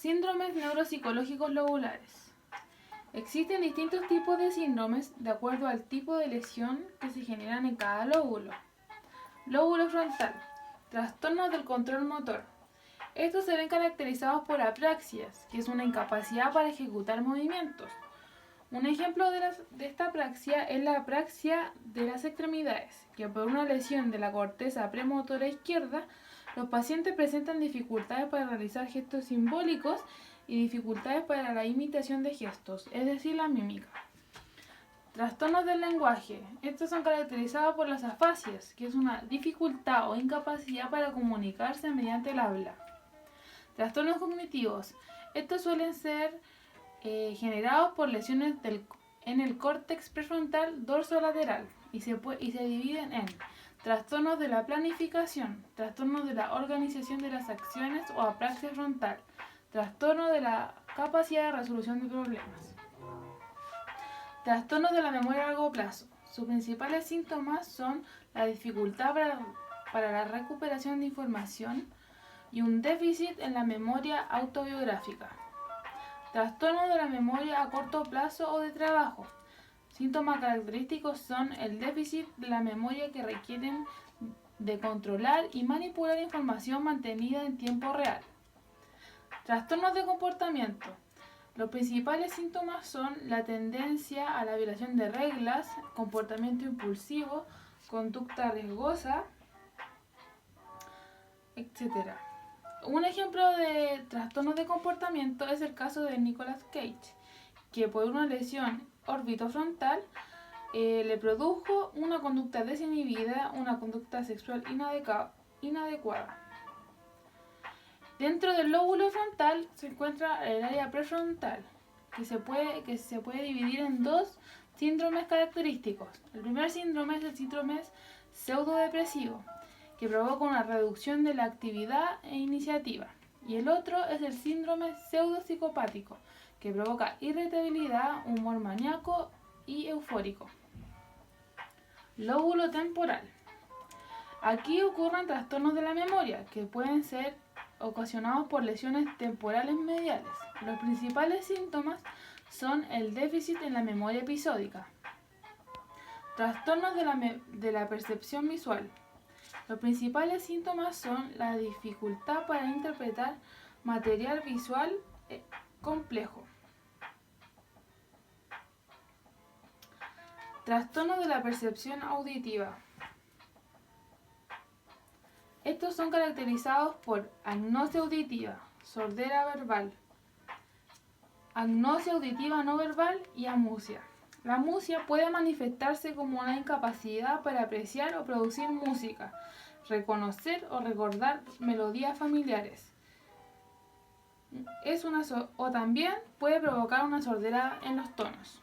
Síndromes neuropsicológicos lobulares. Existen distintos tipos de síndromes de acuerdo al tipo de lesión que se generan en cada lóbulo. Lóbulo frontal. Trastornos del control motor. Estos se ven caracterizados por apraxias, que es una incapacidad para ejecutar movimientos. Un ejemplo de esta apraxia es la apraxia de las extremidades, que por una lesión de la corteza premotora izquierda, los pacientes presentan dificultades para realizar gestos simbólicos y dificultades para la imitación de gestos, es decir, la mímica. Trastornos del lenguaje. Estos son caracterizados por las afasias, que es una dificultad o incapacidad para comunicarse mediante el habla. Trastornos cognitivos. Estos suelen ser generados por lesiones en el córtex prefrontal dorsolateral y se dividen en trastornos de la planificación, trastornos de la organización de las acciones o apraxia frontal, trastorno de la capacidad de resolución de problemas. Trastornos de la memoria a largo plazo. Sus principales síntomas son la dificultad para la recuperación de información y un déficit en la memoria autobiográfica. Trastornos de la memoria a corto plazo o de trabajo. Síntomas característicos son el déficit de la memoria que requieren de controlar y manipular información mantenida en tiempo real. Trastornos de comportamiento. Los principales síntomas son la tendencia a la violación de reglas, comportamiento impulsivo, conducta riesgosa, etc. Un ejemplo de trastornos de comportamiento es el caso de Nicolas Cage, que por una lesión orbitofrontal le produjo una conducta desinhibida, una conducta sexual inadecuada. Dentro del lóbulo frontal se encuentra el área prefrontal, que se puede dividir en dos síndromes característicos. El primer síndrome es el síndrome pseudodepresivo, que provoca una reducción de la actividad e iniciativa. Y el otro es el síndrome pseudopsicopático, que provoca irritabilidad, humor maníaco y eufórico. Lóbulo temporal. Aquí ocurren trastornos de la memoria, que pueden ser ocasionados por lesiones temporales mediales. Los principales síntomas son el déficit en la memoria episódica. Trastornos de la percepción visual. Los principales síntomas son la dificultad para interpretar material visual complejo. Trastornos de la percepción auditiva. Estos son caracterizados por agnosia auditiva, sordera verbal, agnosia auditiva no verbal y amusia. La amusia puede manifestarse como una incapacidad para apreciar o producir música, reconocer o recordar melodías familiares. O también puede provocar una sordera en los tonos.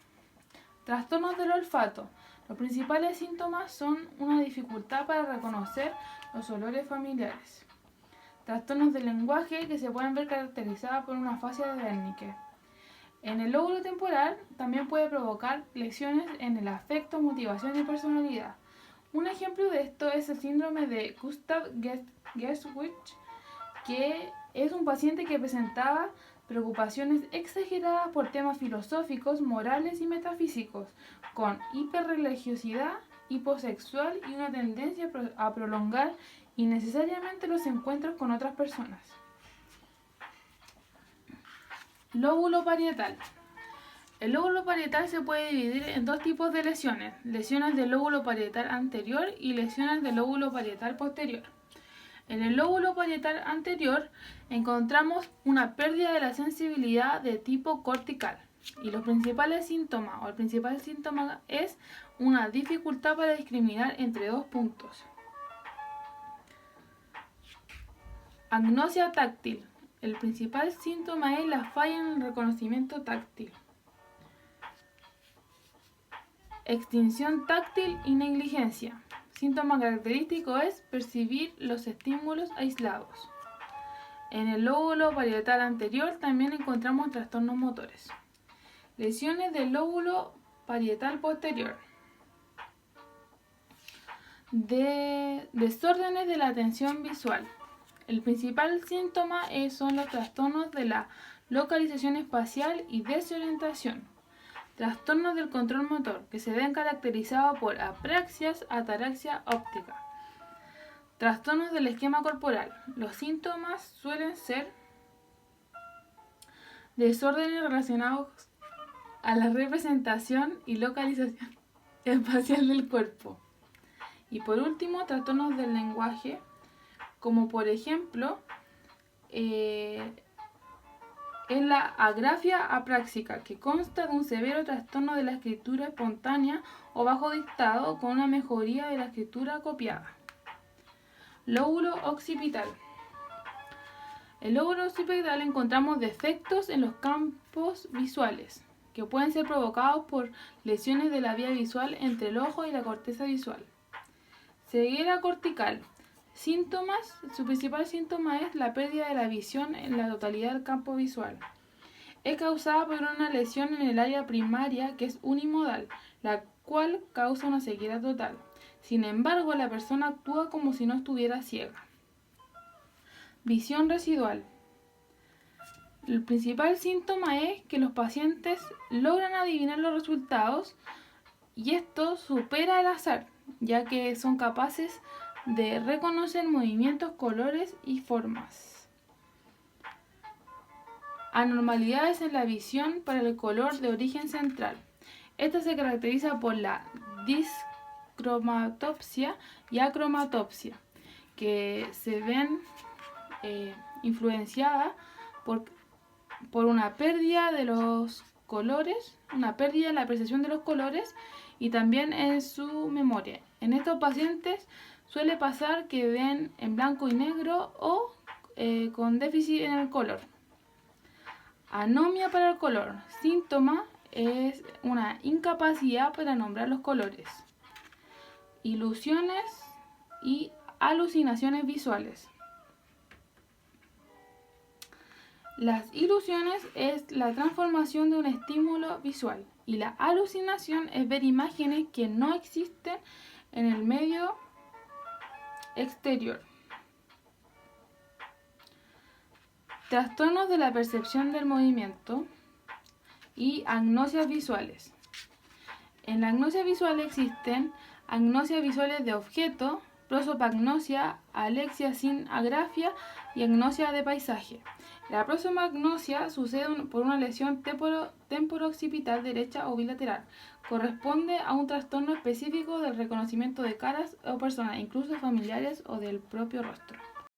Trastornos del olfato. Los principales síntomas son una dificultad para reconocer los olores familiares. Trastornos del lenguaje que se pueden ver caracterizados por una afasia de Wernicke. En el lóbulo temporal también puede provocar lesiones en el afecto, motivación y personalidad. Un ejemplo de esto es el síndrome de Gustav Gershwin, que es un paciente que presentaba preocupaciones exageradas por temas filosóficos, morales y metafísicos, con hiperreligiosidad, hiposexual y una tendencia a prolongar innecesariamente los encuentros con otras personas. Lóbulo parietal. El lóbulo parietal se puede dividir en dos tipos de lesiones: lesiones del lóbulo parietal anterior y lesiones del lóbulo parietal posterior. En el lóbulo parietal anterior encontramos una pérdida de la sensibilidad de tipo cortical y los principales síntomas, el principal síntoma es una dificultad para discriminar entre dos puntos. Agnosia táctil. El principal síntoma es la falla en el reconocimiento táctil. Extinción táctil y negligencia. Síntoma característico es percibir los estímulos aislados. En el lóbulo parietal anterior también encontramos trastornos motores. Lesiones del lóbulo parietal posterior. Desórdenes de la atención visual. El principal síntoma son los trastornos de la localización espacial y desorientación. Trastornos del control motor, que se ven caracterizados por apraxias, ataraxia óptica. Trastornos del esquema corporal. Los síntomas suelen ser desórdenes relacionados a la representación y localización espacial del cuerpo. Y por último, trastornos del lenguaje, como por ejemplo es la agrafia apráxica, que consta de un severo trastorno de la escritura espontánea o bajo dictado con una mejoría de la escritura copiada. Lóbulo occipital. El lóbulo occipital encontramos defectos en los campos visuales, que pueden ser provocados por lesiones de la vía visual entre el ojo y la corteza visual. Ceguera cortical. Síntomas. Su principal síntoma es la pérdida de la visión en la totalidad del campo visual. Es causada por una lesión en el área primaria que es unimodal, la cual causa una ceguera total. Sin embargo, la persona actúa como si no estuviera ciega. Visión residual. El principal síntoma es que los pacientes logran adivinar los resultados y esto supera el azar, ya que son capaces de reconocer movimientos, colores y formas. Anormalidades en la visión para el color de origen central. Esta se caracteriza por la discromatopsia y acromatopsia, que se ven influenciadas por una pérdida de los colores, una pérdida en la percepción de los colores y también en su memoria. En estos pacientes suele pasar que ven en blanco y negro o con déficit en el color. Anomia para el color. Síntoma es una incapacidad para nombrar los colores. Ilusiones y alucinaciones visuales. Las ilusiones es la transformación de un estímulo visual y la alucinación es ver imágenes que no existen en el medio exterior. Trastornos de la percepción del movimiento y agnosias visuales. En la agnosia visual existen agnosias visuales de objeto, prosopagnosia, alexia sin agrafia y agnosia de paisaje. La prosopagnosia sucede por una lesión temporo-occipital derecha o bilateral. Corresponde a un trastorno específico del reconocimiento de caras o personas, incluso familiares o del propio rostro.